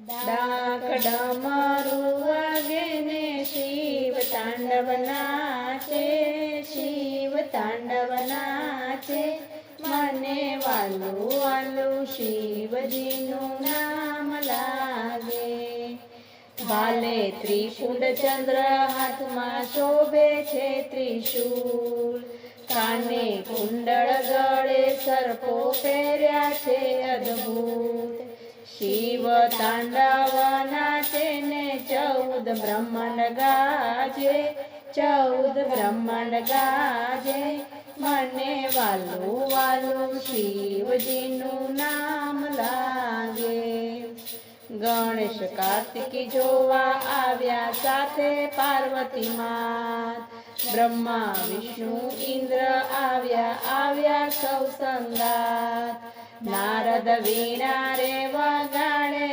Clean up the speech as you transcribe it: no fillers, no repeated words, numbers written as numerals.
ડાક ડમરું વાગે ને શિવ તાંડવ નાચે, શિવ તાંડવ નાચે. મને વાલું વાલું શિવજીનું નામ લાગે. ભાલે ત્રિપુંડ ચંદ્ર હાથમાં શોભે છે ત્રિશૂળ, કાને કુંડળ ગળે સર્પો પહેર્યા છે અદ્ભુત. શિવ તાંડવ નાચે ને 14 બ્રહ્માંડ ગાજે, 14 બ્રહ્માંડ ગાજે. મને વાલું વાલું શિવજીનું નામ લાગે. ગણેશ કાર્તિકી જોવા આવ્યા સાથે પાર્વતી માત, બ્રહ્મા વિષ્ણુ ઇન્દ્ર આવ્યા સૌ સંગાત. નારદ વીણા રે વગાડે